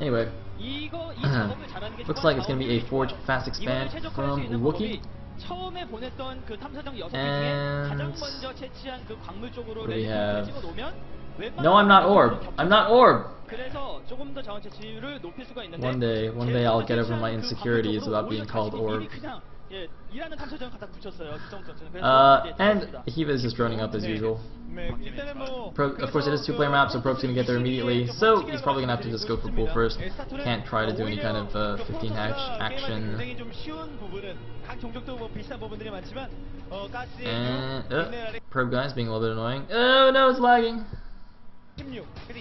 Anyway, looks like it's going to be a Forge Fast Expand from Wookiee. And what do we have? No, I'm not Orb. I'm not Orb. One day I'll get over my insecurities about being called Orb. And Hiva is just droning up as usual. Of course, it is a two-player map, so Probe's gonna get there immediately. So he's probably gonna have to just go for pool first. Can't try to do any kind of 15 hatch action. And Probe guy's being a little bit annoying. Oh no, it's lagging.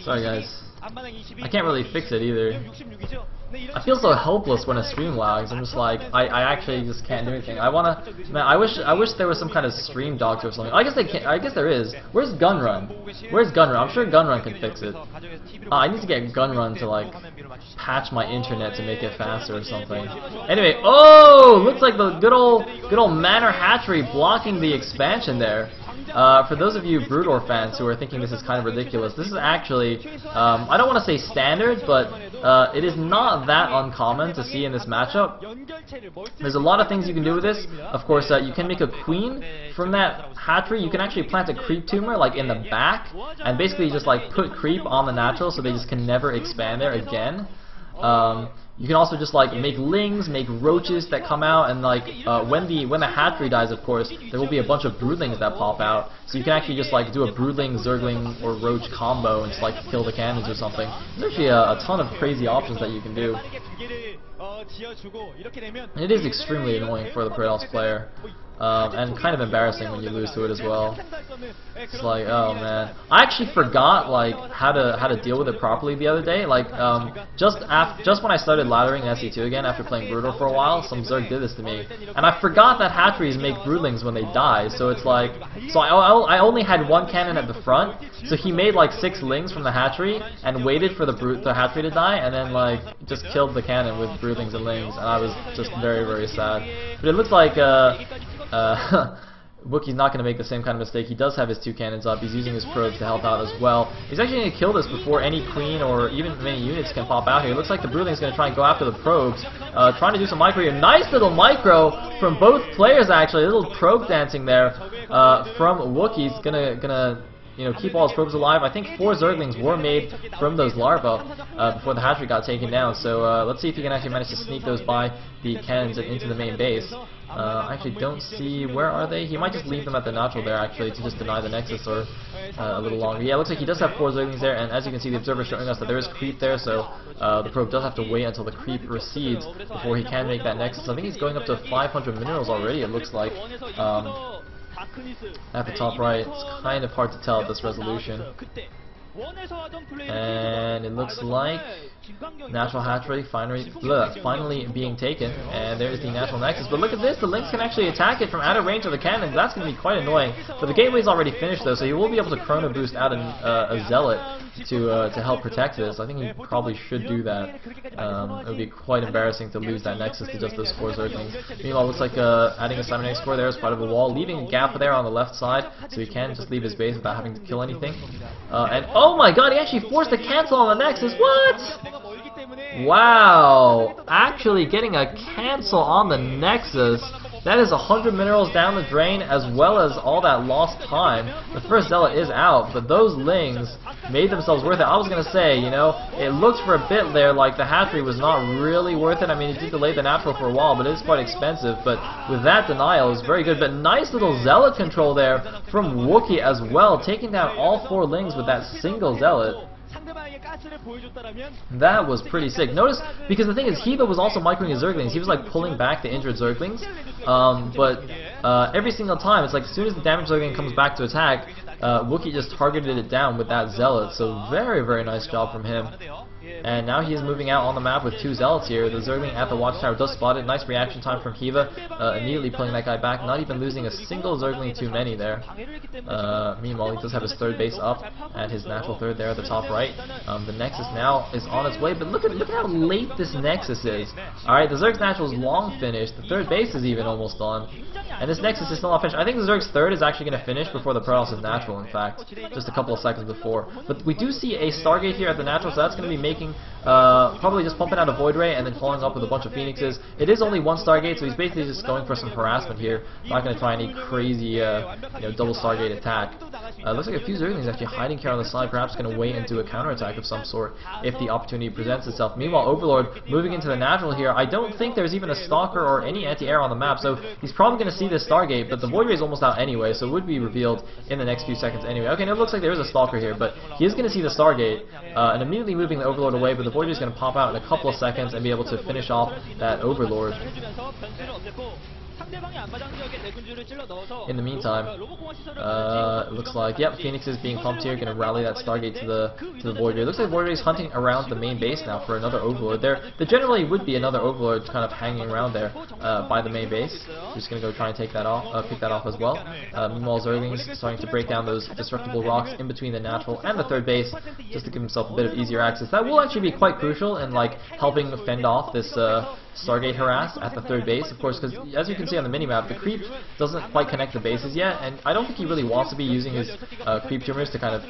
Sorry guys. I can't really fix it either. I feel so helpless when a stream lags. I'm just like, I actually just can't do anything. I wish there was some kind of stream doctor or something. I guess they can't. I guess there is. Where's Gunrun? Where's Gunrun? I'm sure Gunrun can fix it. I need to get Gunrun to like patch my internet to make it faster or something. Anyway, oh, looks like the good old Manor Hatchery blocking the expansion there. For those of you Broodor fans who are thinking this is kind of ridiculous, this is actually, I don't want to say standard, but it is not that uncommon to see in this matchup. There's a lot of things you can do with this. Of course, you can make a queen from that hatchery. You can actually plant a creep tumor like in the back, and basically just like put creep on the natural so they just can never expand there again. You can also just like make lings, make roaches that come out, and like when the hatchery dies, of course, there will be a bunch of broodlings that pop out. So you can actually just like do a broodling, zergling, or roach combo and just like kill the cannons or something. There's actually a ton of crazy options that you can do. And it is extremely annoying for the Praetos player. And kind of embarrassing when you lose to it as well. It's like, oh man, I actually forgot like how to deal with it properly the other day. Like just when I started laddering in SE2 again after playing Broodor for a while, some Zerg did this to me, and I forgot that hatcheries make broodlings when they die. So it's like, I only had one cannon at the front, so he made like 6 lings from the hatchery and waited for the hatchery to die, and then like just killed the cannon with broodlings and lings, and I was just very, very sad. But it looks like Wookiee's not going to make the same kind of mistake. He does have his 2 cannons up. He's using his probes to help out as well. He's actually going to kill this before any queen or even many units can pop out here. It looks like the broodling's going to try and go after the probes, trying to do some micro here. Nice little micro from both players actually. A little probe dancing there from Wookiee's gonna keep all his probes alive. I think 4 Zerglings were made from those larvae before the hatchery got taken down. So let's see if he can actually manage to sneak those by the cannons and into the main base. I actually don't see, where are they? He might just leave them at the natural there actually to just deny the Nexus or a little longer. Yeah, it looks like he does have 4 Zerglings there, and as you can see the observer is showing us that there is creep there, so the probe does have to wait until the creep recedes before he can make that Nexus. I think he's going up to 500 minerals already, it looks like. At the top right, it's kind of hard to tell at this resolution. And it looks like natural hatchery finally being taken, and there's the natural nexus. But look at this, the Lynx can actually attack it from out of range of the cannons. That's going to be quite annoying. But the gateway's already finished though, so he will be able to chrono boost out a zealot to help protect this. I think he probably should do that. It would be quite embarrassing to lose that nexus to just those 4 Zerglings. Meanwhile, it looks like adding a Cybernetic Score there as part of a wall, leaving a gap there on the left side, so he can just leave his base without having to kill anything. And oh my god, he actually forced a cancel on the Nexus. What? Wow. Actually getting a cancel on the Nexus. That is 100 minerals down the drain, as well as all that lost time. The first zealot is out, but those lings made themselves worth it. I was going to say, it looked for a bit there like the hatchery was not really worth it. I mean, it did delay the natural for a while, but it is quite expensive. But with that denial, it was very good. But nice little zealot control there from Wookiee as well, taking down all 4 lings with that single zealot. That was pretty sick. Notice, because the thing is, Hiva was also microing his Zerglings. He was like pulling back the injured Zerglings. But every single time, it's like as soon as the damaged Zergling comes back to attack, Wookiee just targeted it down with that Zealot. So very, very nice job from him. And now he is moving out on the map with 2 Zealots here. The Zergling at the Watchtower does spot it. Nice reaction time from Hiva, immediately pulling that guy back, not even losing a single Zergling too many there. Meanwhile, he does have his 3rd base up at his natural 3rd there at the top right. The Nexus now is on its way, but look at how late this Nexus is. Alright, the Zerg's natural is long finished. The 3rd base is even almost on. And this Nexus is still not finished. I think the Zerg's third is actually going to finish before the Protoss' natural, in fact. Just a couple of seconds before. But we do see a Stargate here at the natural, so that's going to be making, probably just pumping out a Void Ray and then following up with a bunch of Phoenixes. It is only one Stargate, so he's basically just going for some harassment here. Not going to try any crazy, double Stargate attack. Looks like a few Zerglings actually hiding here on the side, perhaps going to wait and do a counterattack of some sort if the opportunity presents itself. Meanwhile, Overlord moving into the natural here. I don't think there's even a Stalker or any anti-air on the map, so he's probably going to see this Stargate, but the Void Ray is almost out anyway, so it would be revealed in the next few seconds anyway. Okay, now it looks like there is a Stalker here, but he is going to see the Stargate, and immediately moving the Overlord away, but the Void Ray is going to pop out in a couple of seconds and be able to finish off that Overlord. In the meantime, it looks like, yep, Phoenix is being pumped here, going to rally that Stargate to the Void Ray. It looks like Void Ray is hunting around the main base now for another Overlord. There generally would be another Overlord kind of hanging around there by the main base. Just going to go try and take that off, pick that off as well. Meanwhile, Zerglings starting to break down those destructible rocks in between the natural and the third base, just to give himself a bit of easier access. That will actually be quite crucial in like helping fend off this Stargate harass at the third base, of course, because as you can see on the minimap, the creep doesn't quite connect the bases yet, and I don't think he really wants to be using his creep tumors to kind of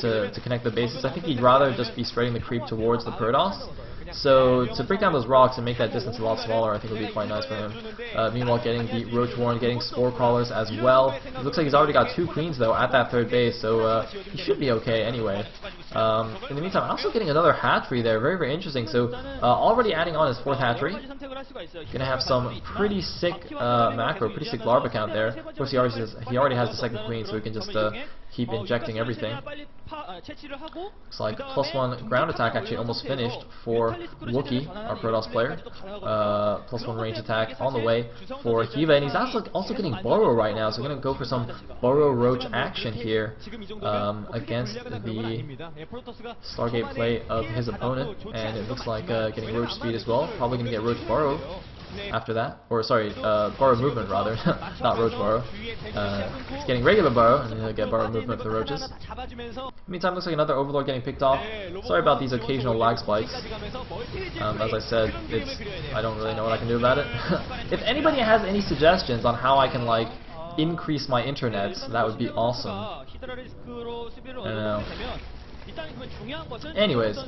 to connect the bases. I think he'd rather just be spreading the creep towards the Protoss. So to break down those rocks and make that distance a lot smaller, I think would be quite nice for him. Meanwhile, getting the Roach Warren, getting Spore Crawlers as well. It looks like he's already got 2 Queens though at that third base, so he should be okay anyway. In the meantime, also getting another hatchery there, very, very interesting. So already adding on his 4th hatchery. Gonna have some pretty sick macro, pretty sick larva count there. Of course, he already has the 2nd Queen, so he can just keep injecting everything. Looks like +1 ground attack actually almost finished for Wookie, our Protoss player. +1 range attack on the way for Kiva, and he's also getting Burrow right now, so we're going to go for some Burrow Roach action here against the Stargate play of his opponent, and it looks like getting Roach speed as well. Probably going to get Roach Burrow after that, or sorry, Burrow movement rather, not Roach Burrow. He's getting regular Burrow, and then he'll get Burrow movement for the Roaches. Meantime, looks like another Overlord getting picked off. Sorry about these occasional lag spikes. As I said, I don't really know what I can do about it. If anybody has any suggestions on how I can like increase my internet, that would be awesome. I don't know. Anyways,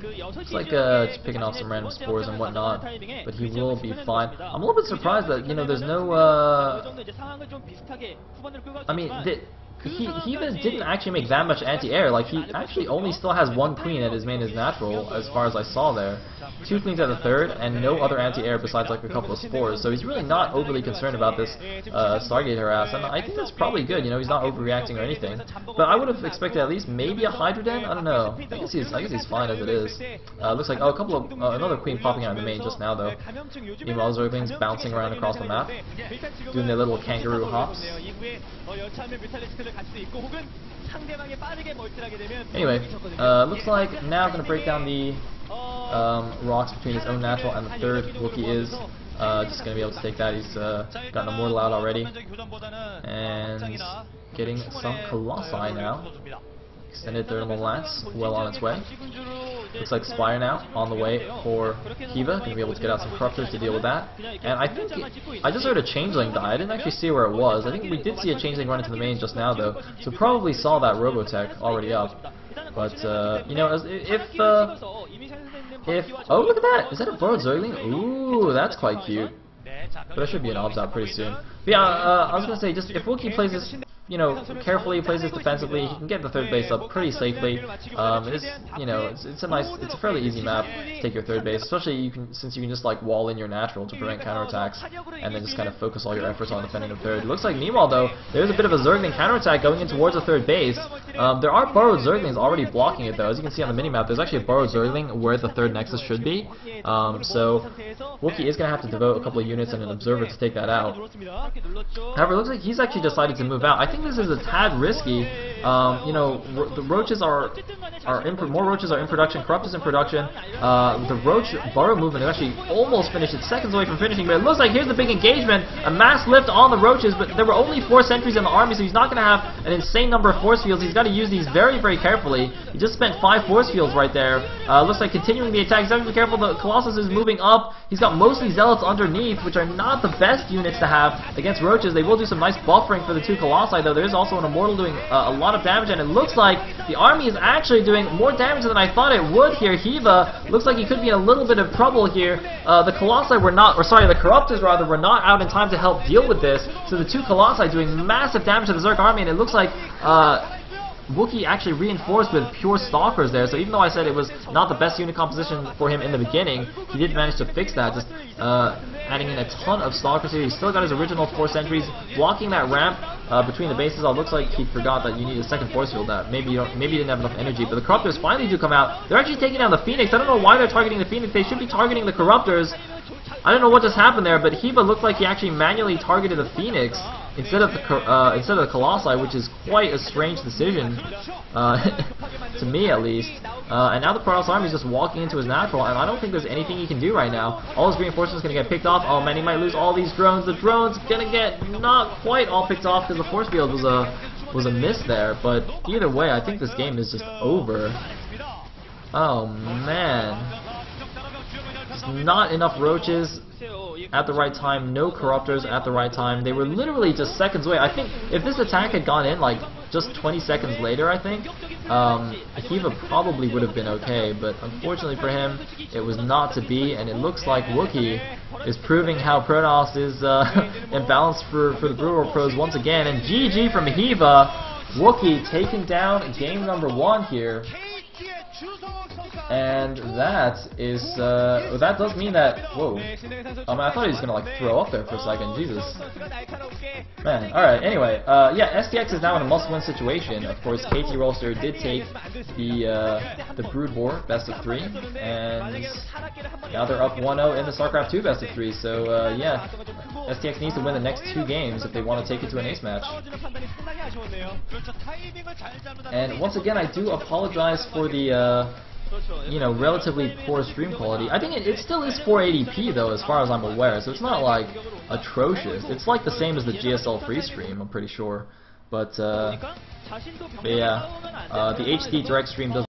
it's like just picking off some random spores and whatnot, but he will be fine. I'm a little bit surprised that, you know, there's no, I mean, he even didn't actually make that much anti-air. Like, he actually only still has 1 Queen at his main as natural, as far as I saw there. 2 Queens at the third, and no other anti-air besides like a couple of spores. So he's really not overly concerned about this Stargate harass, and I think that's probably good. You know, he's not overreacting or anything. But I would have expected at least maybe a Hydra Den. I don't know. I guess he's fine as it is. Looks like a couple of another Queen popping out of the main just now though. Meanwhile, Zerglings bouncing around across the map, doing their little kangaroo hops. Anyway, looks like now going to break down the rocks between his own natural and the third. Wookie is just going to be able to take that. He's gotten a Mortal out already, and getting some Colossi now. Extended Thermal Lance, well on its way. Looks like Spire now, on the way for Kiva. Going to be able to get out some Corruptors to deal with that. And I think, I just heard a Changeling die. I didn't actually see where it was. I think we did see a Changeling run into the main just now though, so probably saw that Robotech already up. But, you know, oh, look at that! Is that a Burrowed Zergling? Ooh, that's quite cute. But there should be an obs out pretty soon. But yeah, I was going to say, just if Wookie plays this, you know, carefully, plays this defensively, he can get the third base up pretty safely. It's, you know, it's a fairly easy map to take your third base, especially since you can just like wall in your natural to prevent counterattacks, and then just kind of focus all your efforts on defending the third. It looks like meanwhile though, there's a bit of a Zergling counterattack going in towards the third base. There are Burrowed Zerglings already blocking it though. As you can see on the minimap, there's actually a Burrowed Zergling where the third Nexus should be. So Wookie is going to have to devote a couple of units and an observer to take that out. However, it looks like he's actually decided to move out. I think this is a tad risky. You know, the roaches are more roaches are in production. Corrupt is in production. The roach Burrow movement is actually almost finished. It's seconds away from finishing, but it looks like here's the big engagement. A mass lift on the roaches, but there were only 4 sentries in the army, so he's not going to have an insane number of force fields. He's got to use these very, very carefully. He just spent 5 force fields right there. Looks like continuing the attack. He's got to be careful. The Colossus is moving up. He's got mostly Zealots underneath, which are not the best units to have against Roaches. They will do some nice buffering for the two Colossi, though. There is also an Immortal doing a lot of damage, and it looks like the army is actually doing more damage than I thought it would here. Hiva looks like he could be in a little bit of trouble here. The Colossi were not, or sorry, the Corruptors rather, were not out in time to help deal with this. So the two Colossi doing massive damage to the Zerg army, and it looks like Wookiee actually reinforced with pure Stalkers there, so even though I said it was not the best unit composition for him in the beginning, he did manage to fix that, just adding in a ton of Stalkers here. He's still got his original 4 sentries, blocking that ramp between the bases. It looks like he forgot that you need a second force field. That maybe he didn't have enough energy, but the Corruptors finally do come out. They're actually taking down the Phoenix. I don't know why they're targeting the Phoenix. They should be targeting the Corruptors. I don't know what just happened there, but Hiva looked like he actually manually targeted the Phoenix instead of the Colossi, which is quite a strange decision, to me at least. And now the Protoss army is just walking into his natural, and I don't think there's anything he can do right now. All his reinforcements going to get picked off. Oh man, he might lose all these drones. The drones going to get not quite all picked off because the force field was a miss there. But either way, I think this game is just over. Oh man. Just not enough Roaches at the right time, no Corruptors at the right time. They were literally just seconds away. I think if this attack had gone in like just 20 seconds later, I think Hiva probably would have been okay, but unfortunately for him, it was not to be, and it looks like Wookiee is proving how Protoss is imbalanced for the Brutal Pros once again, and GG from Hiva. Wookiee taking down game number 1 here. And that is, that does mean that, whoa, I thought he was gonna like throw up there for a second, Jesus. Man, alright, anyway, yeah, STX is now in a must-win situation. Of course, KT Rolster did take the Brood War best of 3, and now they're up 1-0 in the StarCraft 2 best of 3, so, yeah, STX needs to win the next 2 games if they want to take it to an ace match. And once again, I do apologize for the, you know, relatively poor stream quality. I think it still is 480p though, as far as I'm aware, so it's not like atrocious. It's like the same as the GSL free stream, I'm pretty sure. But yeah, the HD direct stream does